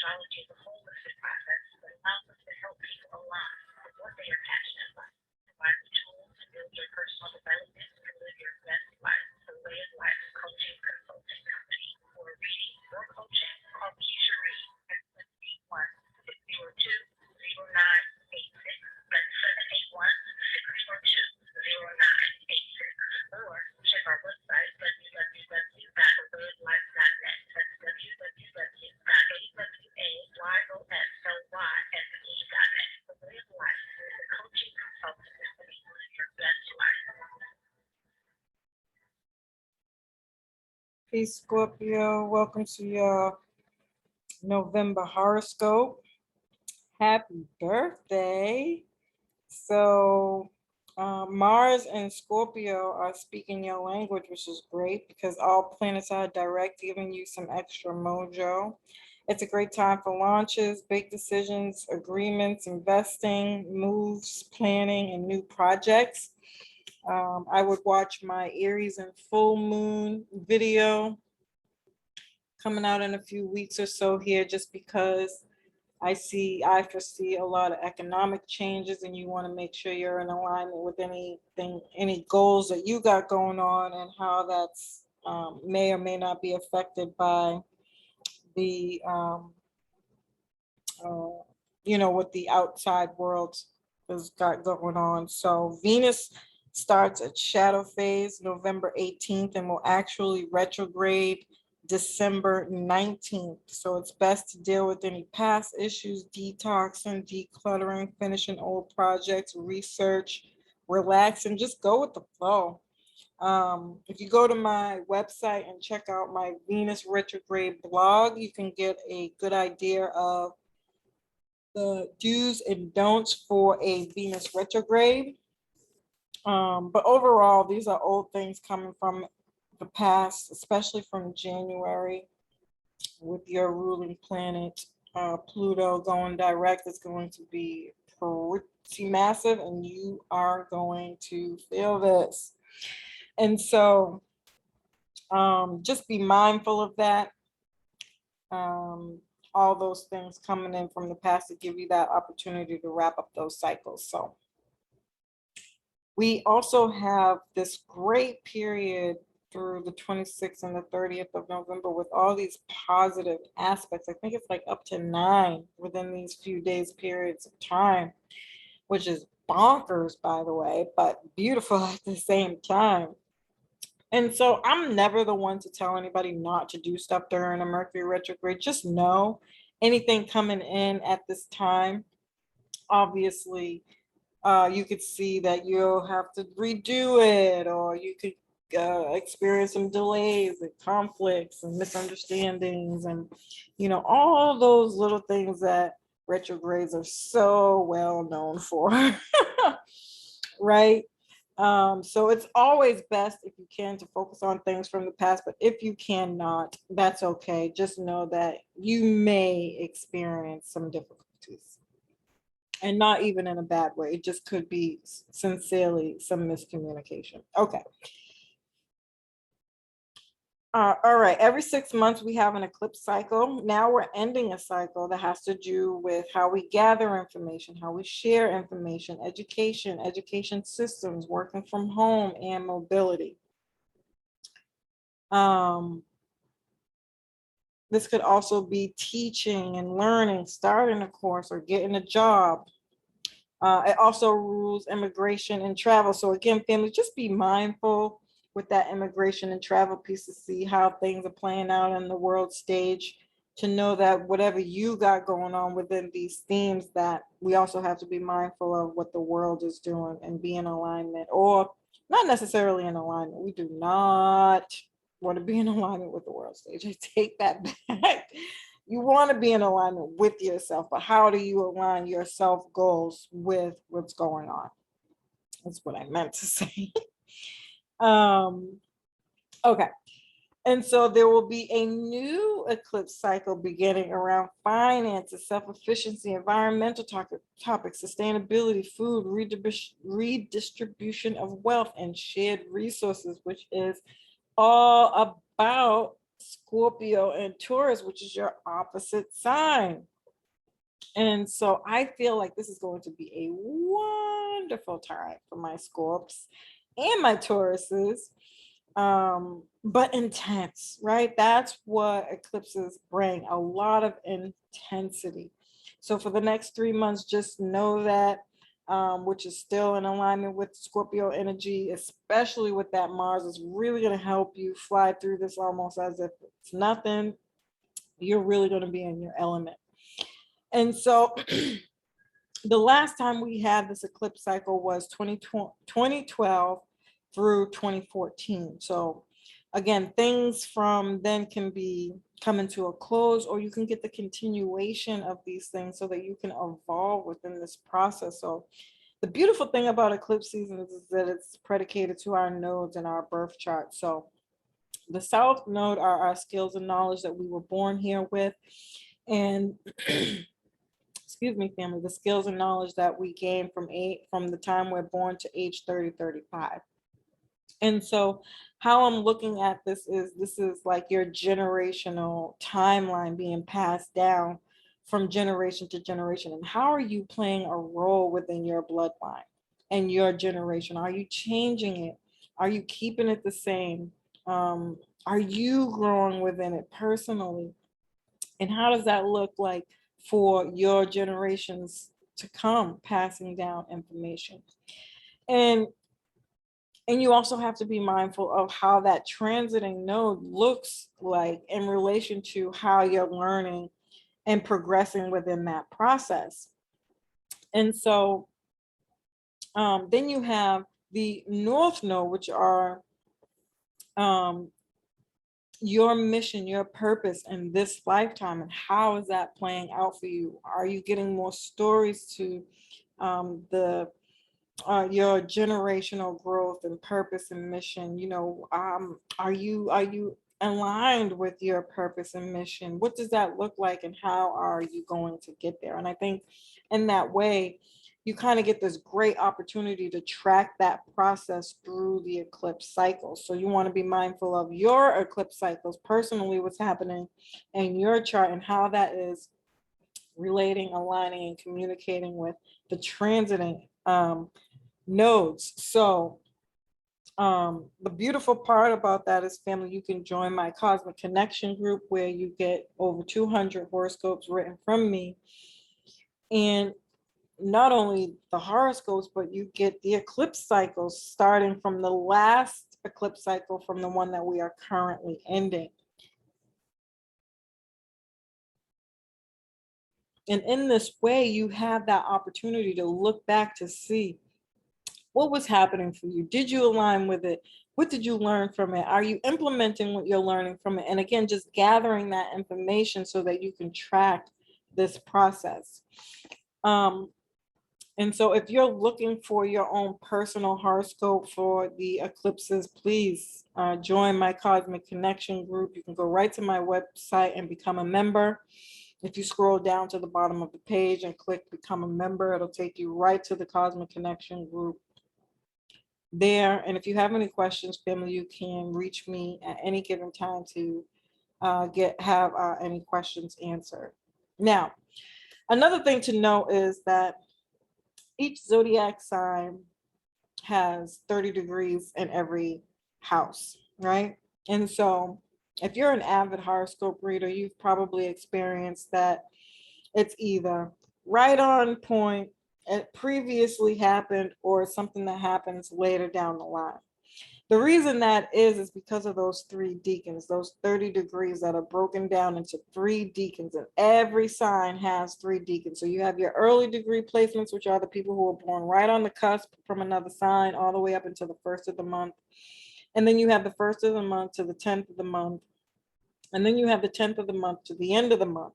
astrology is a holistic process that allows us to help people align with what they are passionate about, provide the tools to build your personal development and live your best life. The Way of Life Coaching Consulting Company. For reading or coaching, call Keisha Reed at 781-602-0986. That's 781-602-0986. Or check our website, www.thewayoflife.net. That's www.awayoflysme.net. The Way of Life is a coaching consultant company to live your best life. Peace, Scorpio. Welcome to your November horoscope. Happy birthday. So, Mars and Scorpio are speaking your language, which is great because all planets are direct, giving you some extra mojo. It's a great time for launches, big decisions, agreements, investing, moves, planning, and new projects. I would watch my Aries and full moon video coming out in a few weeks or so here, just because I foresee a lot of economic changes, and you want to make sure you're in alignment with any goals that you got going on, and how that's may or may not be affected by the what the outside world has got going on. So Venus starts its shadow phase November 18th and will actually retrograde December 19th. So it's best to deal with any past issues, detoxing, decluttering, finishing old projects, research, relax, and just go with the flow. If you go to my website and check out my Venus retrograde blog, you can get a good idea of the do's and don'ts for a Venus retrograde. But overall, these are old things coming from the past, especially from January, with your ruling planet Pluto going direct. Is going to be pretty massive, and you are going to feel this. And so just be mindful of that. All those things coming in from the past to give you that opportunity to wrap up those cycles. So we also have this great period through the 26th and the 30th of November with all these positive aspects. I think it's like up to 9 within these few days periods of time, which is bonkers, by the way, but beautiful at the same time. And so I'm never the one to tell anybody not to do stuff during a Mercury retrograde. Just know anything coming in at this time, obviously, you could see that you'll have to redo it, or you could experience some delays and conflicts and misunderstandings, and all those little things that retrogrades are so well known for. Right? So it's always best, if you can, to focus on things from the past, but if you cannot, that's okay. Just know that you may experience some difficulties, and not even in a bad way. It just could be sincerely some miscommunication. Okay. All right. Every 6 months we have an eclipse cycle. Now we're ending a cycle that has to do with how we gather information, how we share information, education systems, working from home, and mobility. This could also be teaching and learning, starting a course, or getting a job. It also rules immigration and travel. So again, family, just be mindful with that immigration and travel piece to see how things are playing out in the world stage, to know that whatever you got going on within these themes, that we also have to be mindful of what the world is doing and be in alignment, or not necessarily in alignment. We do not want to be in alignment with the world stage. I take that back. You want to be in alignment with yourself, but how do you align your self goals with what's going on? That's what I meant to say. Okay. And so there will be a new eclipse cycle beginning around finances, self-efficiency, environmental topics, sustainability, food, redistribution of wealth, and shared resources, which is all about Scorpio and Taurus, which is your opposite sign. And so I feel like this is going to be a wonderful time for my Scorps and my Tauruses, but intense, right? That's what eclipses bring, a lot of intensity. So for the next 3 months, just know that, which is still in alignment with Scorpio energy, especially with that Mars, is really going to help you fly through this almost as if it's nothing. You're really going to be in your element. And so the last time we had this eclipse cycle was 2012 through 2014. So again, things from then can be coming to a close, or you can get the continuation of these things so that you can evolve within this process. So the beautiful thing about eclipse seasons is that it's predicated to our nodes in our birth chart. So the South node are our skills and knowledge that we were born here with. And excuse me, family, the skills and knowledge that we gain from the time we're born to age 30, 35. And so how I'm looking at this is like your generational timeline being passed down from generation to generation. And how are you playing a role within your bloodline and your generation? Are you changing it? Are you keeping it the same? Are you growing within it personally? And how does that look like for your generations to come, passing down information? And you also have to be mindful of how that transiting node looks like in relation to how you're learning and progressing within that process. And so then you have the North node, which are your mission, your purpose in this lifetime, and how is that playing out for you? Are you getting more stories to your generational growth and purpose and mission? You know, are you aligned with your purpose and mission? What does that look like, and how are you going to get there? And I think in that way, you kind of get this great opportunity to track that process through the eclipse cycle. So you want to be mindful of your eclipse cycles, personally, what's happening in your chart and how that is relating, aligning, and communicating with the transiting nodes. So the beautiful part about that is, family, you can join my Cosmic Connection group where you get over 200 horoscopes written from me. And not only the horoscopes, but you get the eclipse cycles starting from the last eclipse cycle from the one that we are currently ending. And in this way, you have that opportunity to look back to see what was happening for you. Did you align with it? What did you learn from it? Are you implementing what you're learning from it? And again, just gathering that information so that you can track this process. And so if you're looking for your own personal horoscope for the eclipses, please join my Cosmic Connection group. You can go right to my website and become a member. If you scroll down to the bottom of the page and click become a member, it'll take you right to the Cosmic Connection group there. And if you have any questions, family, you can reach me at any given time to have any questions answered. Now, another thing to know is that each zodiac sign has 30 degrees in every house, right? And so if you're an avid horoscope reader, you've probably experienced that it's either right on point, it previously happened, or something that happens later down the line. The reason that is because of those 3 decans, those 30 degrees that are broken down into 3 decans, and every sign has 3 decans. So you have your early degree placements, which are the people who are born right on the cusp from another sign all the way up until the 1st of the month. And then you have the 1st of the month to the 10th of the month. And then you have the 10th of the month to the end of the month.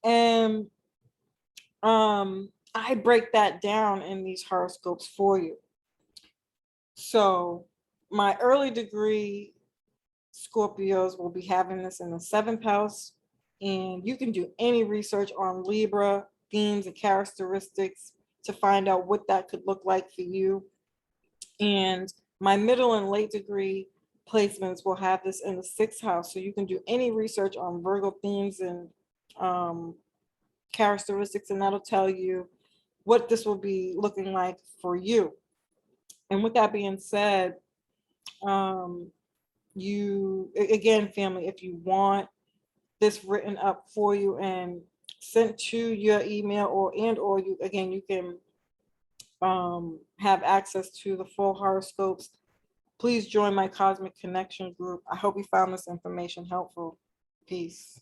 And I break that down in these horoscopes for you. So my early degree Scorpios will be having this in the 7th house, and you can do any research on Libra themes and characteristics to find out what that could look like for you. And my middle and late degree placements will have this in the 6th house. So you can do any research on Virgo themes and characteristics, and that'll tell you what this will be looking like for you. And with that being said, again, family, if you want this written up for you and sent to your email, or you, again, you can have access to the full horoscopes, please join my Cosmic Connection group. I hope you found this information helpful. Peace.